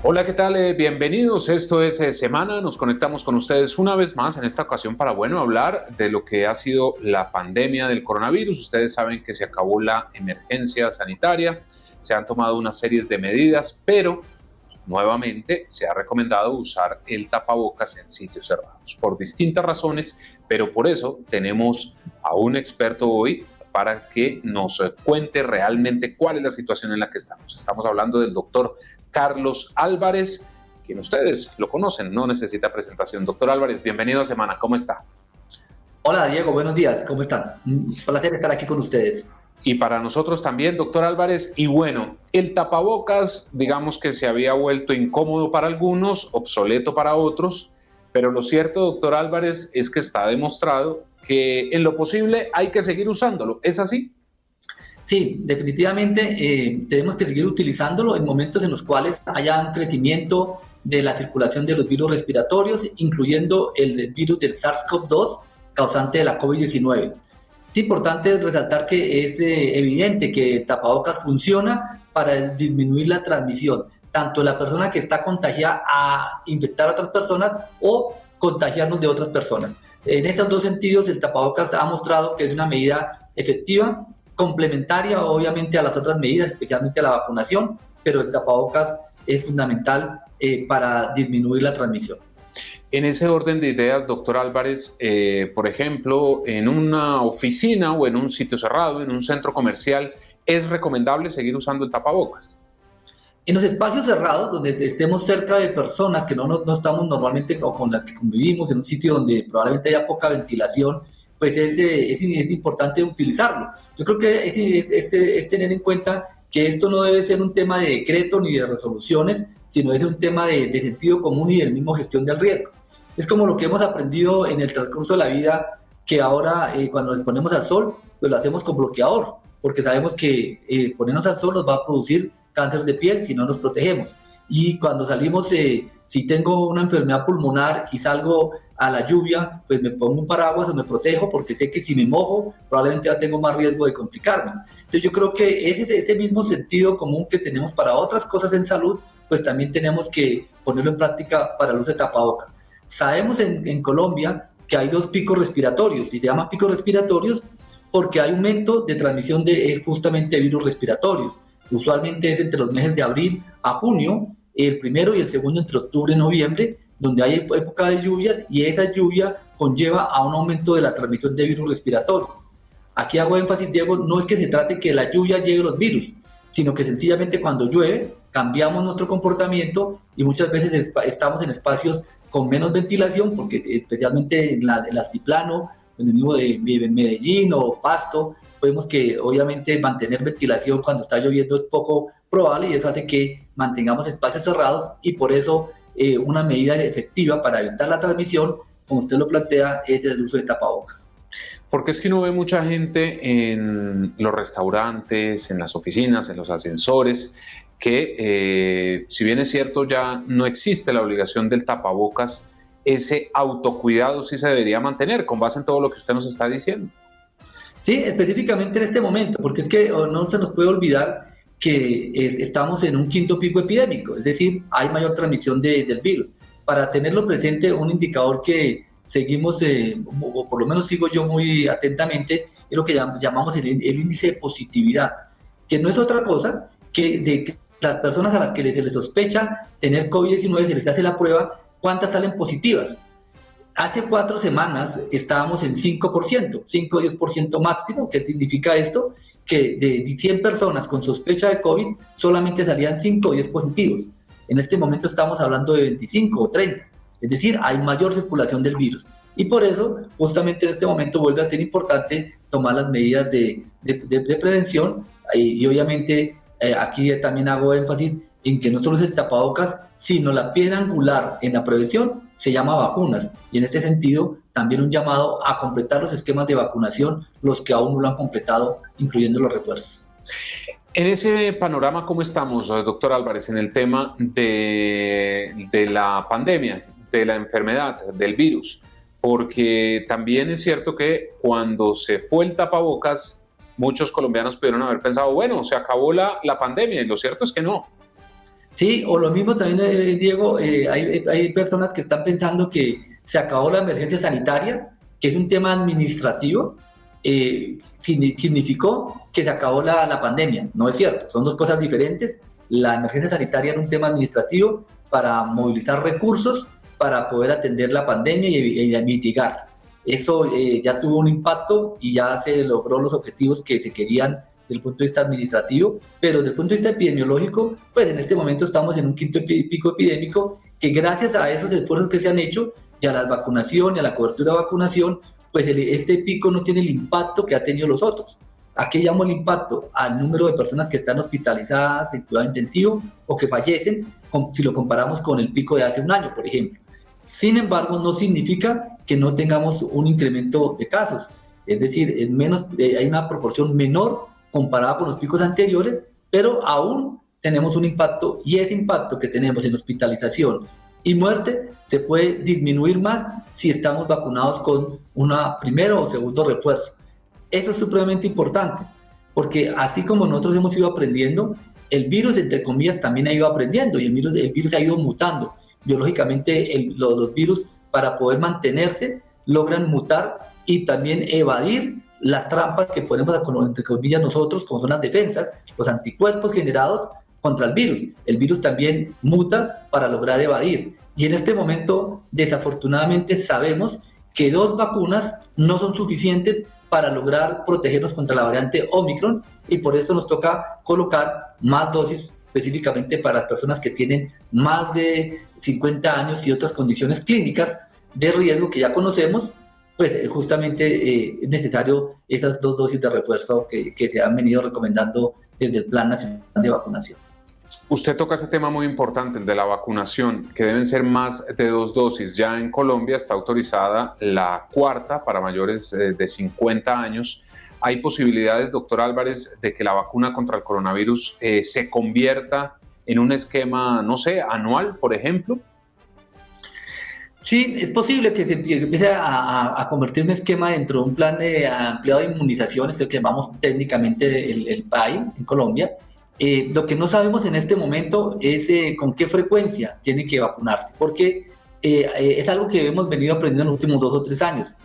Hola, ¿qué tal? Bienvenidos. Esto es Semana. Nos conectamos con ustedes una vez más en esta ocasión para, hablar de lo que ha sido la pandemia del coronavirus. Ustedes saben que se acabó la emergencia sanitaria, se han tomado una serie de medidas, pero nuevamente se ha recomendado usar el tapabocas en sitios cerrados por distintas razones, pero por eso tenemos a un experto hoy para que nos cuente realmente cuál es la situación en la que estamos. Estamos hablando del doctor Carlos Álvarez, quien ustedes lo conocen, no necesita presentación. Doctor Álvarez, bienvenido a Semana, ¿cómo está? Hola Diego, buenos días, ¿cómo están? Un placer estar aquí con ustedes. Y para nosotros también, doctor Álvarez. Y bueno, el tapabocas, digamos que se había vuelto incómodo para algunos, obsoleto para otros, pero lo cierto, doctor Álvarez, es que está demostrado que en lo posible hay que seguir usándolo. ¿Es así? Sí, definitivamente tenemos que seguir utilizándolo en momentos en los cuales haya un crecimiento de la circulación de los virus respiratorios, incluyendo el virus del SARS-CoV-2, causante de la COVID-19. Es importante resaltar que es evidente que el tapabocas funciona para disminuir la transmisión, tanto de la persona que está contagiada a infectar a otras personas o contagiarnos de otras personas. En esos dos sentidos, el tapabocas ha mostrado que es una medida efectiva, complementaria obviamente a las otras medidas, especialmente a la vacunación, pero el tapabocas es fundamental para disminuir la transmisión. En ese orden de ideas, doctor Álvarez, por ejemplo, en una oficina o en un sitio cerrado, en un centro comercial, ¿es recomendable seguir usando el tapabocas? En los espacios cerrados, donde estemos cerca de personas que no estamos normalmente o con las que convivimos, en un sitio donde probablemente haya poca ventilación, pues es importante utilizarlo. Yo creo que es tener en cuenta que esto no debe ser un tema de decreto ni de resoluciones, sino es un tema de sentido común y de mismo gestión del riesgo. Es como lo que hemos aprendido en el transcurso de la vida, que ahora cuando nos ponemos al sol, pues lo hacemos con bloqueador, porque sabemos que ponernos al sol nos va a producir cáncer de piel si no nos protegemos. Y cuando salimos, si tengo una enfermedad pulmonar y salgo a la lluvia, pues me pongo un paraguas o me protejo porque sé que si me mojo probablemente ya tengo más riesgo de complicarme. Entonces yo creo que ese mismo sentido común que tenemos para otras cosas en salud, pues también tenemos que ponerlo en práctica para el uso de tapabocas. Sabemos en Colombia que hay dos picos respiratorios y se llaman picos respiratorios porque hay aumento de transmisión de justamente virus respiratorios. Usualmente es entre los meses de abril a junio, el primero y el segundo entre octubre y noviembre, donde hay época de lluvias y esa lluvia conlleva a un aumento de la transmisión de virus respiratorios. Aquí hago énfasis, Diego, no es que se trate que la lluvia lleve los virus, sino que sencillamente cuando llueve cambiamos nuestro comportamiento y muchas veces estamos en espacios con menos ventilación, porque especialmente en el altiplano, en el mismo de Medellín o Pasto, vemos que obviamente mantener ventilación cuando está lloviendo es poco probable y eso hace que mantengamos espacios cerrados y por eso una medida efectiva para evitar la transmisión, como usted lo plantea, es el uso de tapabocas. Porque es que uno ve mucha gente en los restaurantes, en las oficinas, en los ascensores, que si bien es cierto ya no existe la obligación del tapabocas, ese autocuidado sí se debería mantener con base en todo lo que usted nos está diciendo. Sí, específicamente en este momento, porque es que no se nos puede olvidar que estamos en un quinto pico epidémico, es decir, hay mayor transmisión del virus. Para tenerlo presente, un indicador que seguimos, o por lo menos sigo yo muy atentamente, es lo que llamamos el índice de positividad, que no es otra cosa que de las personas a las que se les sospecha tener COVID-19, se les hace la prueba, ¿cuántas salen positivas? Hace 4 semanas estábamos en 5%, 5-10% máximo. ¿Qué significa esto? Que de 100 personas con sospecha de COVID, solamente salían 5 o 10 positivos. En este momento estamos hablando de 25 o 30. Es decir, hay mayor circulación del virus. Y por eso, justamente en este momento, vuelve a ser importante tomar las medidas de prevención. Y obviamente, aquí también hago énfasis en que no solo es el tapabocas, sino la piedra angular en la prevención se llama vacunas. Y en este sentido, también un llamado a completar los esquemas de vacunación, los que aún no lo han completado, incluyendo los refuerzos. En ese panorama, ¿cómo estamos, doctor Álvarez, en el tema de la pandemia, de la enfermedad, del virus? Porque también es cierto que cuando se fue el tapabocas, muchos colombianos pudieron haber pensado, bueno, se acabó la pandemia, y lo cierto es que no. Sí, o lo mismo también, Diego, hay personas que están pensando que se acabó la emergencia sanitaria, que es un tema administrativo, significó que se acabó la pandemia. No es cierto, son dos cosas diferentes. La emergencia sanitaria era un tema administrativo para movilizar recursos para poder atender la pandemia y mitigarla. Eso ya tuvo un impacto y ya se logró los objetivos que se querían desde el punto de vista administrativo, pero desde el punto de vista epidemiológico, pues en este momento estamos en un quinto pico epidémico que gracias a esos esfuerzos que se han hecho y a la vacunación y a la cobertura de vacunación, pues este pico no tiene el impacto que ha tenido los otros. ¿A qué llamo el impacto? Al número de personas que están hospitalizadas en cuidado intensivo o que fallecen, si lo comparamos con el pico de hace un año, por ejemplo. Sin embargo, no significa que no tengamos un incremento de casos. Es decir, hay una proporción menor comparada con los picos anteriores, pero aún tenemos un impacto y ese impacto que tenemos en hospitalización y muerte se puede disminuir más si estamos vacunados con una primero o segundo refuerzo. Eso es supremamente importante, porque así como nosotros hemos ido aprendiendo, el virus, entre comillas, también ha ido aprendiendo y el virus ha ido mutando. Biológicamente, los virus, para poder mantenerse, logran mutar y también evadir las trampas que ponemos, entre comillas, nosotros, como son las defensas, los anticuerpos generados contra el virus. El virus también muta para lograr evadir. Y en este momento, desafortunadamente, sabemos que 2 vacunas no son suficientes para lograr protegernos contra la variante Omicron y por eso nos toca colocar más dosis específicamente para las personas que tienen más de 50 años y otras condiciones clínicas de riesgo que ya conocemos, pues justamente es necesario esas 2 dosis de refuerzo que se han venido recomendando desde el Plan Nacional de Vacunación. Usted toca ese tema muy importante, el de la vacunación, que deben ser más de 2 dosis. Ya en Colombia está autorizada la 4ª para mayores de 50 años. ¿Hay posibilidades, doctor Álvarez, de que la vacuna contra el coronavirus se convierta en un esquema, no sé, anual, por ejemplo? Sí, es posible que se empiece a convertir un esquema dentro de un plan ampliado de inmunizaciones, lo que llamamos técnicamente el PAI en Colombia. Lo que no sabemos en este momento es con qué frecuencia tiene que vacunarse, porque es algo que hemos venido aprendiendo en los últimos 2 o 3 años.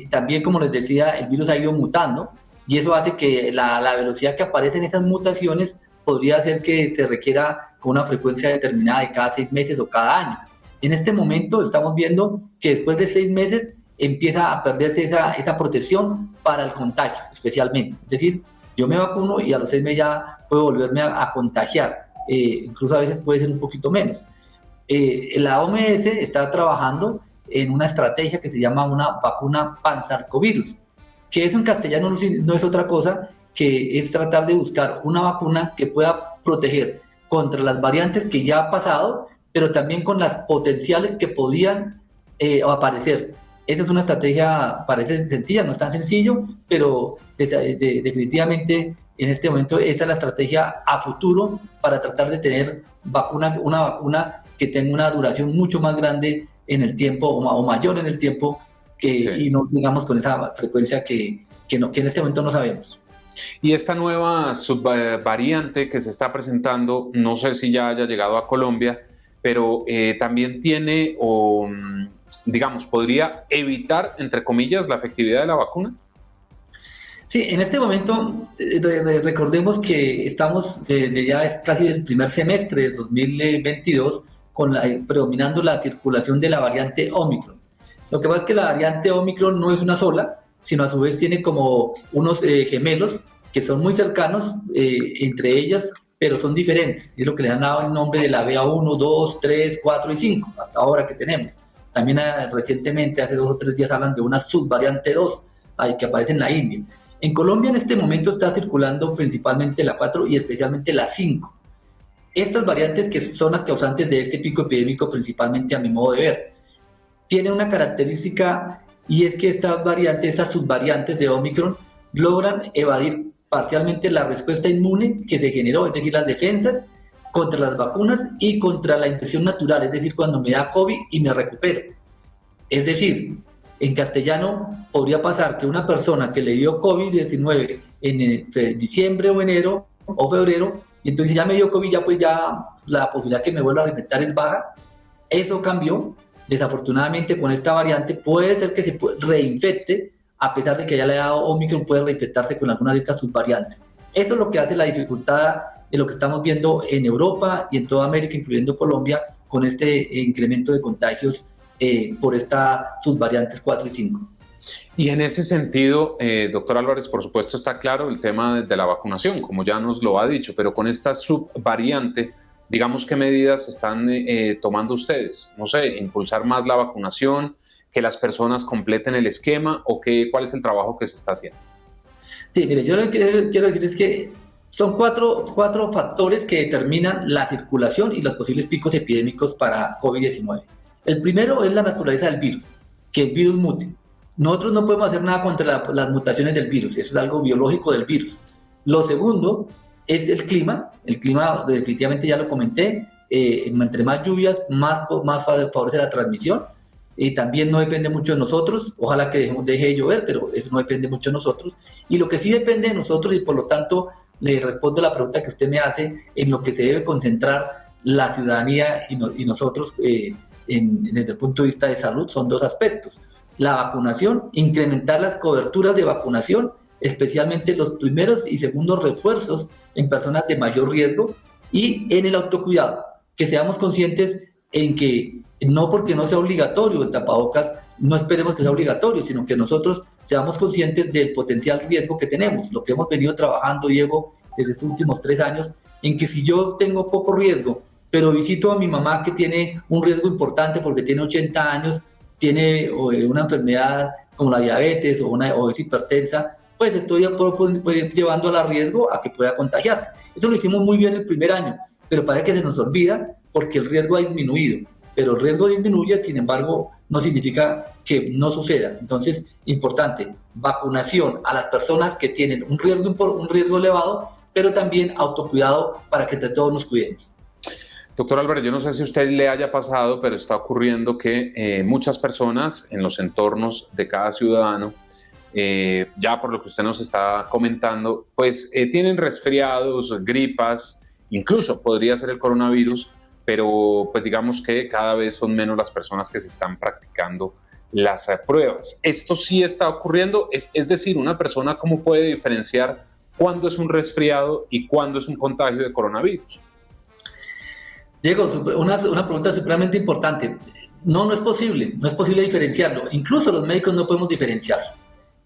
También, como les decía, el virus ha ido mutando y eso hace que la velocidad que aparecen esas mutaciones podría hacer que se requiera con una frecuencia determinada de cada 6 meses o cada año. En este momento estamos viendo que después de 6 meses empieza a perderse esa protección para el contagio, especialmente. Es decir, yo me vacuno y a los 6 meses ya puedo volverme a contagiar, incluso a veces puede ser un poquito menos. La OMS está trabajando en una estrategia que se llama una vacuna pansarcovirus, que eso en castellano no es otra cosa que es tratar de buscar una vacuna que pueda proteger contra las variantes que ya ha pasado, pero también con las potenciales que podían aparecer. Esa es una estrategia, parece sencilla, no es tan sencillo, pero definitivamente en este momento esa es la estrategia a futuro para tratar de tener una vacuna que tenga una duración mucho más grande en el tiempo o mayor en el tiempo y no digamos con esa frecuencia que en este momento no sabemos. Y esta nueva subvariante que se está presentando, no sé si ya haya llegado a Colombia, pero también tiene, digamos, podría evitar, entre comillas, la efectividad de la vacuna. Sí, en este momento recordemos que estamos ya casi el primer semestre del 2022 predominando la circulación de la variante Omicron. Lo que pasa es que la variante Omicron no es una sola, sino a su vez tiene como unos gemelos que son muy cercanos entre ellas, pero son diferentes. Es lo que le han dado el nombre de la BA1, 2, 3, 4 y 5, hasta ahora que tenemos. También recientemente, hace 2 o 3 días, hablan de una subvariante 2 que aparece en la India. En Colombia en este momento está circulando principalmente la 4 y especialmente la 5. Estas variantes que son las causantes de este pico epidémico, principalmente a mi modo de ver, tienen una característica y es que estas subvariantes de Omicron logran evadir parcialmente la respuesta inmune que se generó, es decir, las defensas contra las vacunas y contra la infección natural, es decir, cuando me da COVID y me recupero. Es decir, en castellano podría pasar que una persona que le dio COVID-19 en diciembre o enero o febrero y entonces ya me dio COVID, ya pues ya la posibilidad que me vuelva a reinfectar es baja. Eso cambió, desafortunadamente con esta variante puede ser que se reinfecte, a pesar de que ya le ha dado Omicron, puede reinfectarse con alguna de estas subvariantes. Eso es lo que hace la dificultad de lo que estamos viendo en Europa y en toda América, incluyendo Colombia, con este incremento de contagios por estas subvariantes 4 y 5. Y en ese sentido, doctor Álvarez, por supuesto está claro el tema de la vacunación, como ya nos lo ha dicho, pero con esta subvariante, digamos, ¿qué medidas están tomando ustedes? No sé, impulsar más la vacunación, que las personas completen el esquema, o cuál es el trabajo que se está haciendo. Sí, mire, yo lo que quiero decir es que son cuatro factores que determinan la circulación y los posibles picos epidémicos para COVID-19. El primero es la naturaleza del virus, que el virus mute. Nosotros no podemos hacer nada contra las mutaciones del virus, eso es algo biológico del virus. Lo segundo es el clima definitivamente ya lo comenté, entre más lluvias, más favorece la transmisión. También no depende mucho de nosotros, ojalá que deje de llover, pero eso no depende mucho de nosotros. Y lo que sí depende de nosotros, y por lo tanto le respondo la pregunta que usted me hace, en lo que se debe concentrar la ciudadanía y nosotros desde el punto de vista de salud, son dos aspectos. La vacunación, incrementar las coberturas de vacunación, especialmente los primeros y segundos refuerzos en personas de mayor riesgo, y en el autocuidado, que seamos conscientes en que no porque no sea obligatorio el tapabocas, no esperemos que sea obligatorio, sino que nosotros seamos conscientes del potencial riesgo que tenemos, lo que hemos venido trabajando, Diego, desde estos últimos 3 años, en que si yo tengo poco riesgo, pero visito a mi mamá que tiene un riesgo importante porque tiene 80 años, tiene una enfermedad como la diabetes o es hipertensa, pues estoy llevándola a riesgo a que pueda contagiarse. Eso lo hicimos muy bien el primer año, pero parece que se nos olvida porque el riesgo ha disminuido. Pero el riesgo disminuye, sin embargo, no significa que no suceda. Entonces, importante, vacunación a las personas que tienen un riesgo elevado, pero también autocuidado para que entre todos nos cuidemos. Doctor Álvarez, yo no sé si a usted le haya pasado, pero está ocurriendo que muchas personas en los entornos de cada ciudadano, ya por lo que usted nos está comentando, pues tienen resfriados, gripas, incluso podría ser el coronavirus, pero pues digamos que cada vez son menos las personas que se están practicando las pruebas. Esto sí está ocurriendo, es decir, una persona cómo puede diferenciar cuándo es un resfriado y cuándo es un contagio de coronavirus. Diego, una pregunta supremamente importante. No es posible diferenciarlo. Incluso los médicos no podemos diferenciar.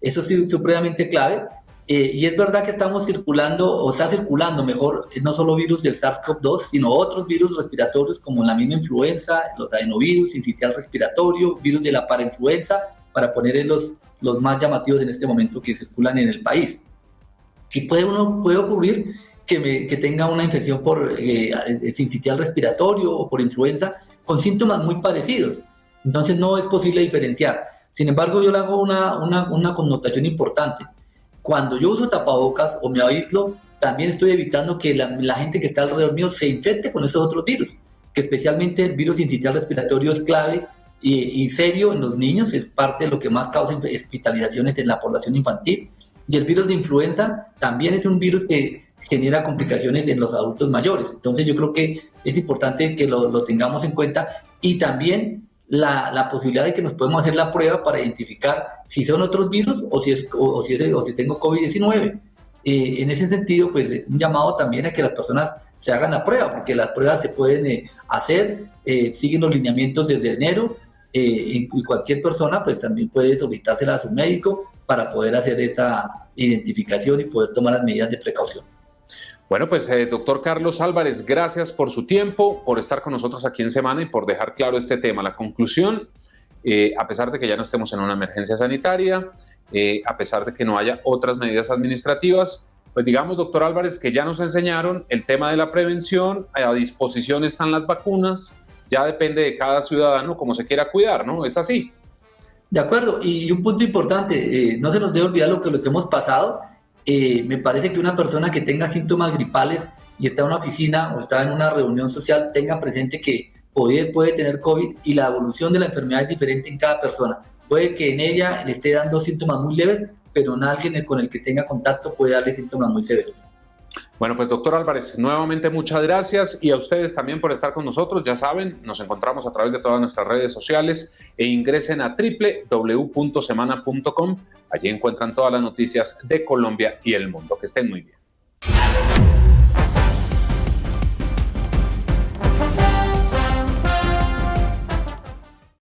Eso es supremamente clave. Y es verdad que estamos está circulando mejor, no solo virus del SARS-CoV-2, sino otros virus respiratorios como la misma influenza, los adenovirus, sincitial respiratorio, virus de la parainfluenza, para poner los más llamativos en este momento que circulan en el país. Y puede ocurrir que tenga una infección por sincitial respiratorio o por influenza con síntomas muy parecidos. Entonces no es posible diferenciar. Sin embargo, yo le hago una connotación importante. Cuando yo uso tapabocas o me aíslo, también estoy evitando que la gente que está alrededor mío se infecte con esos otros virus, que especialmente el virus sincitial respiratorio es clave y serio en los niños, es parte de lo que más causa hospitalizaciones en la población infantil. Y el virus de influenza también es un virus que genera complicaciones en los adultos mayores. Entonces yo creo que es importante que lo tengamos en cuenta, y también la posibilidad de que nos podemos hacer la prueba para identificar si son otros virus o si tengo COVID-19. En ese sentido, pues un llamado también a que las personas se hagan la prueba, porque las pruebas se pueden hacer, siguen los lineamientos desde enero, y cualquier persona pues también puede solicitársela a su médico para poder hacer esa identificación y poder tomar las medidas de precaución. Bueno, pues doctor Carlos Álvarez, gracias por su tiempo, por estar con nosotros aquí en Semana y por dejar claro este tema. La conclusión, a pesar de que ya no estemos en una emergencia sanitaria, a pesar de que no haya otras medidas administrativas, pues digamos, doctor Álvarez, que ya nos enseñaron el tema de la prevención, a disposición están las vacunas, ya depende de cada ciudadano cómo se quiera cuidar, ¿no? ¿Es así? De acuerdo, y un punto importante, no se nos debe olvidar lo que hemos pasado. Me parece que una persona que tenga síntomas gripales y está en una oficina o está en una reunión social, tenga presente que puede tener COVID, y la evolución de la enfermedad es diferente en cada persona. Puede que en ella le esté dando síntomas muy leves, pero en alguien con el que tenga contacto puede darle síntomas muy severos. Bueno, pues doctor Álvarez, nuevamente muchas gracias y a ustedes también por estar con nosotros. Ya saben, nos encontramos a través de todas nuestras redes sociales e ingresen a www.semana.com. Allí encuentran todas las noticias de Colombia y el mundo. Que estén muy bien.